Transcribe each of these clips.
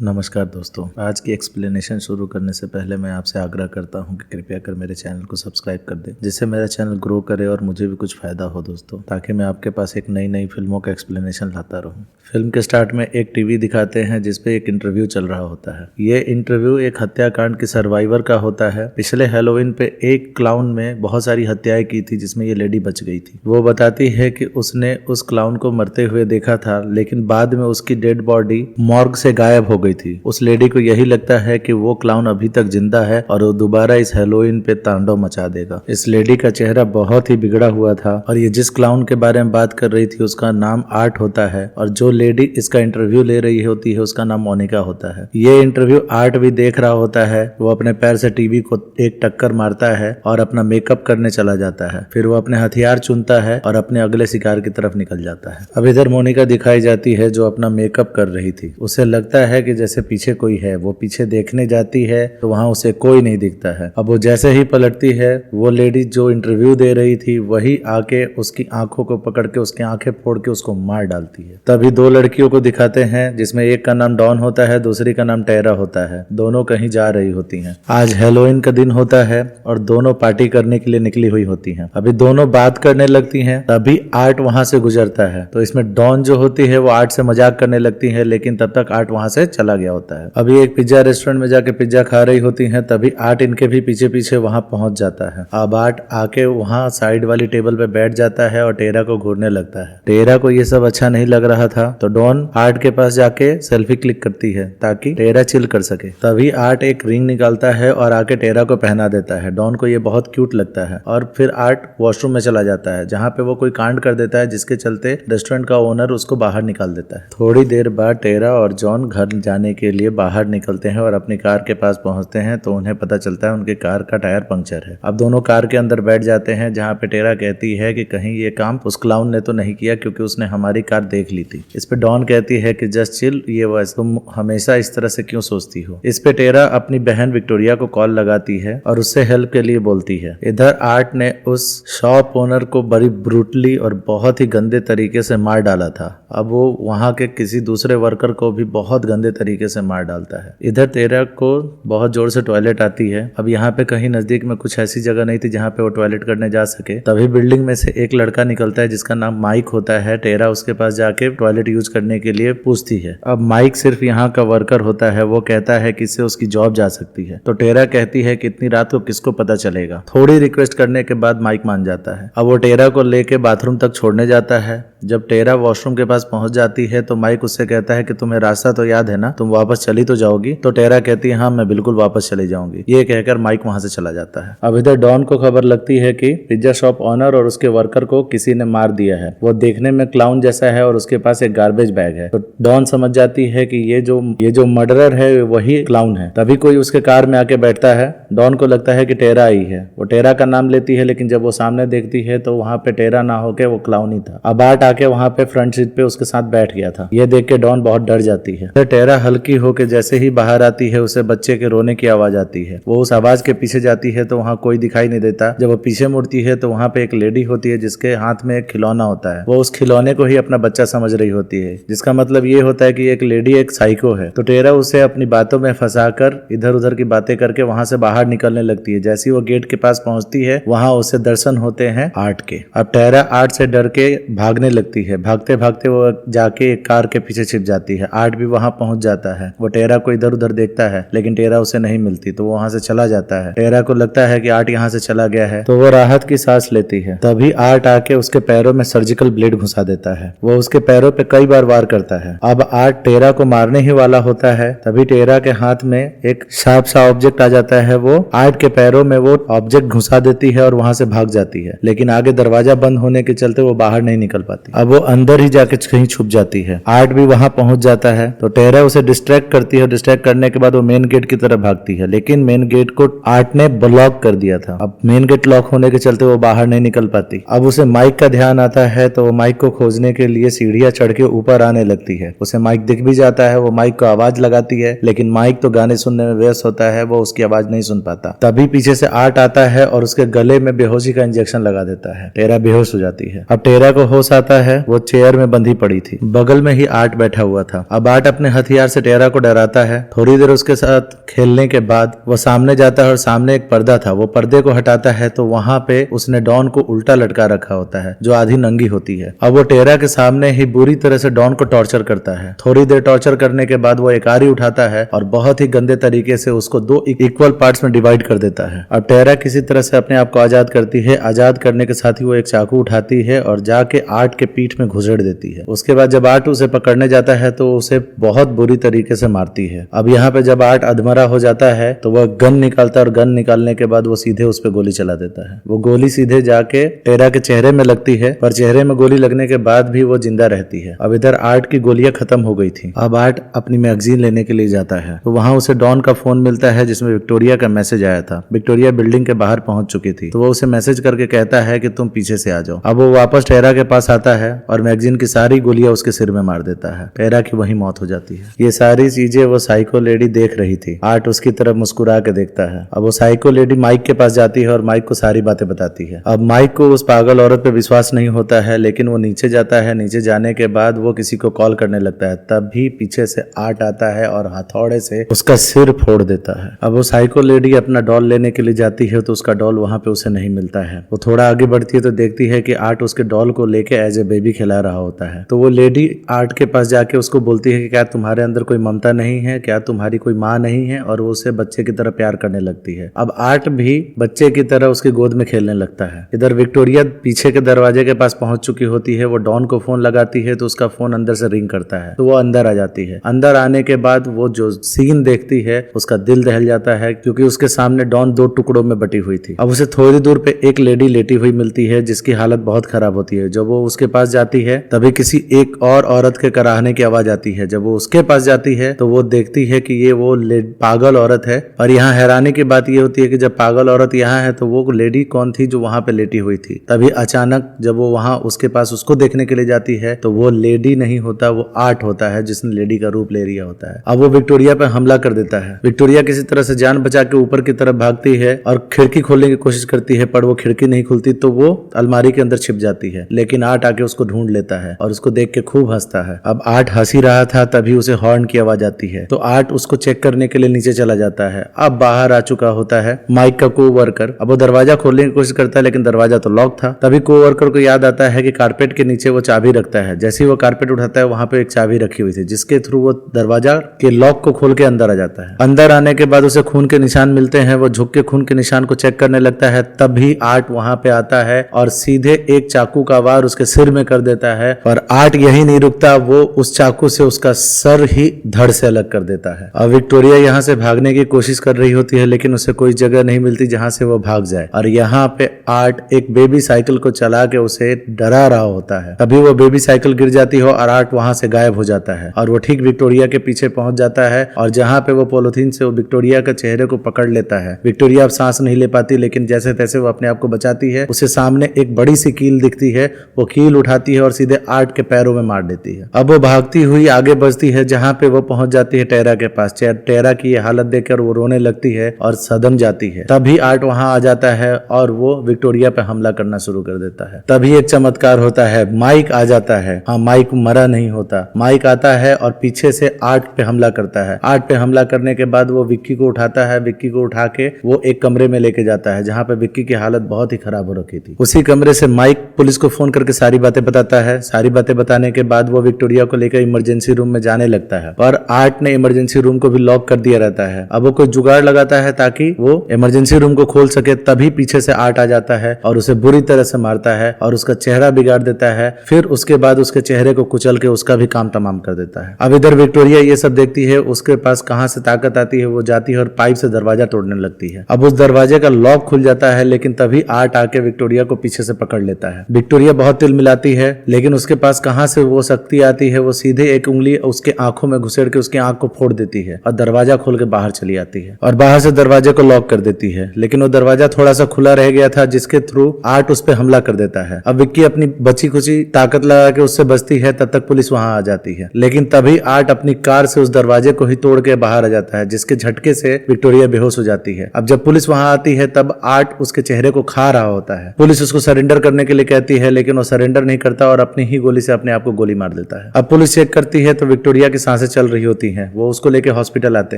नमस्कार दोस्तों, आज की एक्सप्लेनेशन शुरू करने से पहले मैं आपसे आग्रह करता हूं कि कृपया कर मेरे चैनल को सब्सक्राइब कर दें, जिससे मेरा चैनल ग्रो करे और मुझे भी कुछ फायदा हो दोस्तों, ताकि मैं आपके पास एक नई नई फिल्मों का एक्सप्लेनेशन लाता रहूं। फिल्म के स्टार्ट में एक टीवी दिखाते हैं जिसपे एक इंटरव्यू चल रहा होता है। ये इंटरव्यू एक हत्याकांड के सर्वाइवर का होता है। पिछले हैलोवीन पे एक क्लाउन में बहुत सारी हत्याएं की थी जिसमें ये लेडी बच गई थी। वो बताती है कि उसने उस क्लाउन को मरते हुए देखा था, लेकिन बाद में उसकी डेड बॉडी मॉर्ग से गायब हो गई थी। उस लेडी को यही लगता है कि वो क्लाउन अभी तक जिंदा है और वो दोबारा इस हैलोवीन पे तांडव मचा देगा। इस लेडी का चेहरा बहुत ही बिगड़ा हुआ था और ये जिस क्लाउन के बारे में बात कर रही थी उसका नाम आर्ट होता है और जो लेडी इसका इंटरव्यू ले रही होती है उसका नाम मोनिका होता है। ये इंटरव्यू आर्ट भी देख रहा होता है। वो अपने पैर से टीवी को एक टक्कर मारता है और अपना मेकअप करने चला जाता है। फिर वो अपने हथियार चुनता है और अपने अगले शिकार की तरफ निकल जाता है। अब इधर मोनिका दिखाई जाती है जो अपना मेकअप कर रही थी। उसे लगता है कि जैसे पीछे कोई है। वो पीछे देखने जाती है तो वहां उसे कोई नहीं दिखता है। अब वो जैसे ही पलटती है, वो लेडी जो इंटरव्यू दे रही थी वही आके उसकी आंखों को पकड़ के उसकी आंखें फोड़ के उसको मार डालती है। तभी दो लड़कियों को दिखाते हैं जिसमें एक का नाम डॉन होता है, दूसरी का नाम टेरा होता है। दोनों कहीं जा रही होती हैं। आज हैलोवीन का दिन होता है और दोनों पार्टी करने के लिए निकली हुई होती हैं। अभी दोनों बात करने लगती हैं, तभी आर्ट वहां से गुजरता है। तो इसमें डॉन जो होती है वो आर्ट से मजाक करने लगती है, लेकिन तब तक आर्ट वहां से चला गया होता है। अभी एक पिज्जा रेस्टोरेंट में जाके पिज्जा खा रही होती हैं, तभी आर्ट इनके भी पीछे पीछे वहां पहुंच जाता है। अब आर्ट आके वहां साइड वाली टेबल पे बैठ जाता है और टेरा को घूरने लगता है। टेरा को ये सब अच्छा नहीं लग रहा था, तो डॉन आर्ट के पास जाके सेल्फी क्लिक करती है ताकि टेरा चिल कर सके। तभी आर्ट एक रिंग निकालता है और आके टेरा को पहना देता है। डॉन को ये बहुत क्यूट लगता है और फिर आर्ट वॉशरूम में चला जाता है, जहाँ पे वो कोई कांड कर देता है जिसके चलते रेस्टोरेंट का ओनर उसको बाहर निकाल देता है। थोड़ी देर बाद टेरा और जॉन घर जाने के लिए बाहर निकलते हैं और अपनी कार के पास पहुंचते हैं तो उन्हें पता चलता है उनके कार का टायर पंक्चर है। अब दोनों कार के अंदर बैठ जाते हैं, जहाँ पे टेरा कहती है कि कहीं ये काम उस क्लाउन ने तो नहीं किया क्योंकि उसने हमारी कार देख ली थी। इस पे डॉन कहती है कि जस्ट चिल, ये बस तुम हमेशा इस तरह से क्यों सोचती हो। इस पे टेरा अपनी बहन विक्टोरिया को कॉल लगाती है और उससे हेल्प के लिए बोलती है। इधर आर्ट ने उस शॉप ओनर को बड़ी ब्रूटली और बहुत ही गंदे तरीके से मार डाला था। अब वो वहां के किसी दूसरे वर्कर को भी बहुत गंदे तरीके से मार डालता है। इधर टेरा को बहुत जोर से टॉयलेट आती है। अब यहाँ पे कहीं नजदीक में कुछ ऐसी जगह नहीं थी जहाँ पे वो टॉयलेट करने जा सके। तभी बिल्डिंग में से एक लड़का निकलता है जिसका नाम माइक होता है। टेरा उसके पास जाके टॉयलेट यूज करने के लिए पूछती है। अब माइक सिर्फ यहाँ का वर्कर होता है। वो कहता है कि इससे उसकी जॉब जा सकती है। तो टेरा कहती है कि इतनी रात को किसको पता चलेगा। थोड़ी रिक्वेस्ट करने के बाद माइक मान जाता है। अब वो टेरा को लेके बाथरूम तक छोड़ने जाता है। जब टेरा वॉशरूम के पास पहुंच जाती है तो माइक उससे कहता है कि तुम्हें रास्ता तो याद है ना, तुम वापस चली तो जाओगी। तो टेरा कहती है हाँ, मैं बिल्कुल वापस चली जाऊंगी। ये कहकर माइक वहां से चला जाता है। अब इधर डॉन को खबर लगती है कि पिज्जा शॉप ओनर और उसके वर्कर को किसी ने मार दिया है। वो देखने में क्लाउन जैसा है और उसके पास एक गार्बेज बैग है। तो डॉन समझ जाती है कि ये जो मर्डरर है वही क्लाउन है। तभी कोई उसके कार में आके बैठता है। डॉन को लगता है कि टेरा आई है। वो टेरा का नाम लेती है, लेकिन जब वो सामने देखती है तो वहां पे टेरा ना होके वो क्लाउन ही था। अब आर्ट आके वहां पे फ्रंट सीट पे उसके साथ बैठ गया था। ये देख के डॉन बहुत डर जाती है। टेरा हल्की होके जैसे ही बाहर आती है उसे बच्चे के रोने की आवाज आती है। वो उस आवाज के पीछे जाती है तो वहाँ कोई दिखाई नहीं देता। जब वो पीछे मुड़ती है तो वहाँ पे एक लेडी होती है जिसके हाथ में एक खिलौना होता है। वो उस खिलौने को ही अपना बच्चा समझ रही होती है, जिसका मतलब ये होता है कि एक लेडी एक साइको है। तो टेरा उसे अपनी बातों में फंसाकर इधर उधर की बातें करके वहां से बाहर निकलने लगती है। जैसे ही वो गेट के पास पहुंचती है वहां उसे दर्शन होते हैं आर्ट के। अब टेरा आर्ट से डर के भागने लगती है। भागते भागते वो जाके एक कार के पीछे छिप जाती है। आर्ट भी वहां पहुंच जाता है। वो टेरा को इधर उधर देखता है, लेकिन टेरा उसे नहीं मिलती तो वो वहां से चला जाता है। टेरा को लगता है कि आर्ट यहाँ से चला गया है, तो वो राहत की सांस लेती है। तभी आर्ट आके उसके पैरों में सर्जिकल ब्लेड घुसा देता है। वो उसके पैरों पे कई बार वार करता है। अब आर्ट टेरा को मारने ही वाला होता है, तभी टेरा के हाथ में एक शार्प सा ऑब्जेक्ट आ जाता है। वो आर्ट के पैरों में वो ऑब्जेक्ट घुसा देती है और वहां से भाग जाती है, लेकिन आगे दरवाजा बंद होने के चलते वो बाहर नहीं निकल पाती। अब वो अंदर ही जाके कहीं छुप जाती है। आर्ट भी वहां पहुंच जाता है तो टेरा उसे डिस्ट्रैक्ट करती है। डिस्ट्रैक्ट करने के बाद वो मेन गेट की तरफ भागती है, लेकिन मेन गेट को आर्ट ने ब्लॉक कर दिया था। अब मेन गेट लॉक होने के चलते वो बाहर नहीं निकल पाती। अब उसे माइक का ध्यान आता है तो वो माइक को खोजने के लिए सीढ़ियां चढ़ के ऊपर आने लगती है। उसे माइक दिख भी जाता है। वो माइक को आवाज लगाती है, लेकिन माइक तो गाने सुनने में व्यस्त होता है, वो उसकी आवाज नहीं सुन पाता। तभी पीछे से आर्ट आता है और उसके गले में बेहोशी का इंजेक्शन लगा देता है। टेरा बेहोश हो जाती है। अब टेरा को होश आता है वो चेयर में बंधी पड़ी थी। बगल में ही आर्ट बैठा हुआ था। अब आर्ट अपने हथियार से टेरा को डराता है। थोड़ी देर उसके साथ खेलने के बाद वो सामने जाता है और सामने एक पर्दा था, वो पर्दे को हटाता है तो वहां पे उसने डॉन को उल्टा लटका रखा होता है जो आधी नंगी होती है। अब वो टेरा के सामने ही बुरी तरह से डॉन को टॉर्चर करता है। थोड़ी देर टॉर्चर करने के बाद वो एक आरी उठाता है और बहुत ही गंदे तरीके से उसको दो इक्वल पार्ट्स में डिवाइड कर देता है। अब टेरा किसी तरह से अपने आप को आजाद करती है। आजाद करने के साथ ही वो एक चाकू उठाती है और जाके आर्ट के पीठ में घुसेड़ देती है। उसके बाद जब आर्ट उसे पकड़ने जाता है तो उसे बहुत बुरी तरीके से मारती है। अब यहाँ पे जब आर्ट अधमरा हो जाता है तो वह गन निकालता है और गन निकालने के बाद वो सीधे उस पर गोली चला देता है। वो गोली सीधे जाके टेरा के चेहरे में लगती है, पर चेहरे में गोली लगने के बाद भी वो जिंदा रहती है। अब इधर आर्ट की गोलियां खत्म हो गई थी। अब आर्ट अपनी मैगजीन लेने के लिए जाता है तो वहां उसे डॉन का फोन मिलता है जिसमें विक्टोरिया का मैसेज आया था। विक्टोरिया बिल्डिंग के बाहर पहुंच चुकी थी तो वो उसे मैसेज करके कहता है कि तुम पीछे से आ जाओ। अब वो वापस टेरा के पास आता है और मैगजीन की सारी गोलियां उसके सिर में मार देता है। टेरा की वहीं मौत हो जाती है। ये सारी चीजें वो साइको लेडी देख रही थी। आर्ट उसकी तरफ मुस्कुरा के देखता है। अब वो साइको लेडी माइक के पास जाती है और माइक को सारी बातें बताती है। अब माइक को उस पागल औरत पे विश्वास नहीं होता है, लेकिन वो नीचे जाता है। नीचे जाने के बाद वो किसी को कॉल करने लगता है, तभी पीछे से आर्ट आता है और हथौड़े से उसका सिर फोड़ देता है। अब वो साइको लेडी अपना डॉल लेने के लिए जाती है तो उसका डॉल वहां पे उसे नहीं मिलता है। वो थोड़ा आगे बढ़ती है तो देखती है कि आर्ट उसके डॉल को लेके एज ए बेबी खिला रहा होता है। तो वो लेडी आर्ट के पास जाके उसको बोलती है कि क्या तुम्हारे अंदर कोई ममता नहीं है, क्या तुम्हारी कोई माँ नहीं है, और वो उसे बच्चे की तरह प्यार करने लगती है। अब आर्ट भी बच्चे की तरह उसकी गोद में खेलने लगता है। इधर विक्टोरिया पीछे के दरवाजे के पास पहुंच चुकी होती है। वो डॉन को फोन लगाती है तो उसका फोन अंदर से रिंग करता है तो वो अंदर आ जाती है। अंदर आने के बाद वो जो सीन देखती है उसका दिल दहल जाता है, क्योंकि उसके सामने डॉन दो टुकड़ों में बटी हुई थी। अब उसे थोड़ी दूर पे एक लेडी लेटी हुई मिलती है जिसकी हालत बहुत खराब होती है। जब वो उसके पास जाती है तभी किसी एक और औरत के कराहने की आवाज आती है। जब वो उसके पास जाती है तो वो देखती है कि ये वो पागल औरत है। और यहाँ हैरानी की बात ये होती है कि जब पागल औरत यहाँ है तो वो लेडी कौन थी जो वहां पे लेटी हुई थी। तभी अचानक जब वो वहां उसके पास उसको देखने के लिए जाती है तो वो लेडी नहीं होता, वो आर्ट होता है जिसने लेडी का रूप ले लिया होता है। अब वो विक्टोरिया पे हमला कर देता है। विक्टोरिया किसी तरह से जान बचा के ऊपर की तरफ भागती है और खिड़की खोलने की कोशिश करती है, पर वो खिड़की नहीं खुलती तो वो अलमारी के अंदर छिप जाती है। लेकिन आर्ट आके उसको ढूंढ लेता है और उसको देख के खूब हंसता है। अब आर्ट हंस ही रहा था तभी उसे हॉर्न की आवाज आती है तो आर्ट उसको चेक करने के लिए नीचे चला जाता है। अब बाहर आ चुका होता है माइक का कोवर्कर। अब वो दरवाजा खोलने की कोशिश करता है लेकिन दरवाजा तो लॉक था। तभी कोवर्कर को याद आता है कि कारपेट के नीचे वो चाबी रखता है। जैसे ही वो कारपेट उठाता है वहां पे एक चाबी रखी हुई थी जिसके थ्रू वो दरवाजा के लॉक को खोल के अंदर आ जाता है। अंदर आने के बाद उसे खून के निशान मिलते हैं। वो झुक के खून के निशान को चेक करने लगता है। तभी आर्ट वहां पे आता है और सीधे एक चाकू का वार उसके सिर में कर देता है। और आर्ट यही नहीं रुकता, वो उस चाकू से उसका सर ही धड़ से अलग कर देता है। अब विक्टोरिया यहाँ से भागने की कोशिश कर रही होती है लेकिन उसे कोई जगह नहीं मिलती जहां से वो भाग जाए। और यहाँ पे आर्ट एक बेबी साइकिल को चला के उसे डरा रहा होता है। तभी वो बेबी साइकिल गिर जाती हो और आर्ट वहां से गायब हो जाता है और वो ठीक विक्टोरिया के पीछे पहुंच जाता है और जहां पे वो पॉलिथीन से वो विक्टोरिया के चेहरे को पकड़ लेता है। विक्टोरिया अब सांस नहीं ले पाती लेकिन जैसे तैसे वो अपने आप को बचाती है। उसे सामने एक बड़ी सी कील दिखती है, वो कील उठाती है और सीधे आर्ट के पैरों में मार देती है। अब वो भागती हुई आगे बढ़ती है जहां पे वो पहुंच जाती है टेरा के पास। टेरा की ये हालत देखकर वो रोने लगती है और सदम जाती है। तभी आर्ट वहां आ जाता है और वो विक्टोरिया पे हमला करना शुरू कर देता है। तभी एक चमत्कार होता है, माइक आ जाता है। हाँ, माइक मरा नहीं होता। माइक आता है और पीछे से आर्ट पे हमला करता है। आर्ट पे हमला करने के बाद वो विक्की को उठाता है। विक्की को उठा के वो एक कमरे में लेके जाता है जहां पे विक्की की हालत बहुत ही खराब हो रखी थी। उसी कमरे से माइक पुलिस को फोन करके सारी बातें बताता है। सारी बातें बताने के बाद वो विक्टोरिया को लेकर इमरजेंसी रूम में जाने लगता है, पर आर्ट ने इमरजेंसी रूम को भी लॉक कर दिया रहता है। अब वो कोई जुगाड़ लगाता है ताकि वो इमरजेंसी रूम को खोल सके। तभी पीछे से आर्ट आ जाता है और उसे बुरी तरह से मारता है और उसका चेहरा बिगाड़ देता है। फिर उसके बाद उसके चेहरे को कुचल के उसका भी काम तमाम कर देता है। अब इधर विक्टोरिया ये सब देखती है, उसके पास कहां से ताकत आती है। वो जाती है और पाइप से दरवाजा तोड़ने लगती है। अब उस दरवाजे का लॉक खुल जाता है लेकिन तभी आर्ट आके विक्टोरिया को पीछे से पकड़ लेता है। विक्टोरिया बहुत तिल मिलाती है लेकिन उसके पास कहां से वो शक्ति आती है। वो सीधे एक उंगली उसके आंखों में घुसेड़ के उसकी आंख को फोड़ देती है और दरवाजा खोल के बाहर चली आती है और बाहर से दरवाजे को लॉक कर देती है। लेकिन वो दरवाजा थोड़ा सा खुला रह गया था जिसके थ्रू आर्ट उस पर हमला कर देता है। अब विक्की अपनी बची खुची ताकत लगा के उससे बचती है, तब तक पुलिस वहां आ जाती है। लेकिन तभी आर्ट अपनी कार से उस दरवाजे को ही तोड़ के बाहर आ जाता है जिसके झटके से विक्टोरिया बेहोश हो जाती है। अब जब पुलिस वहां आती है तब आर्ट उसके चेहरे को खा रहा होता है। पुलिस उसको सरेंडर करने के लिए कहती है लेकिन वो सरेंडर मैटर नहीं करता और अपनी ही गोली से अपने आप को गोली मार देता है। अब पुलिस चेक करती है तो विक्टोरिया की सांसें चल रही होती हैं। वो उसको लेके हॉस्पिटल आते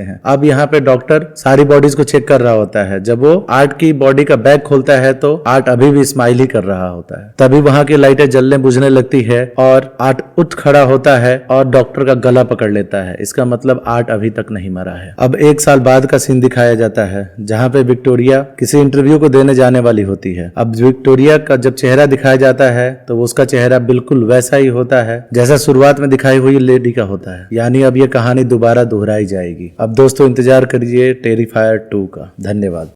हैं। अब यहाँ पे डॉक्टर सारी बॉडीज को चेक कर रहा होता है। जब वो आर्ट की बॉडी का बैग खोलता है तो आर्ट अभी भी स्माइल ही कर रहा होता है। तभी वहां की लाइटें जलने बुझने लगती है और आर्ट उठ खड़ा होता है और डॉक्टर का गला पकड़ लेता है। इसका मतलब आर्ट अभी तक नहीं मरा है। अब 1 साल बाद का सीन दिखाया जाता है जहां पे विक्टोरिया किसी इंटरव्यू को देने जाने वाली होती है। अब विक्टोरिया का जब चेहरा दिखाया जाता है तो उसका चेहरा बिल्कुल वैसा ही होता है जैसा शुरुआत में दिखाई हुई लेडी का होता है। यानी अब ये कहानी दोबारा दोहराई जाएगी। अब दोस्तों इंतजार करिए टेरिफायर 2 का। धन्यवाद।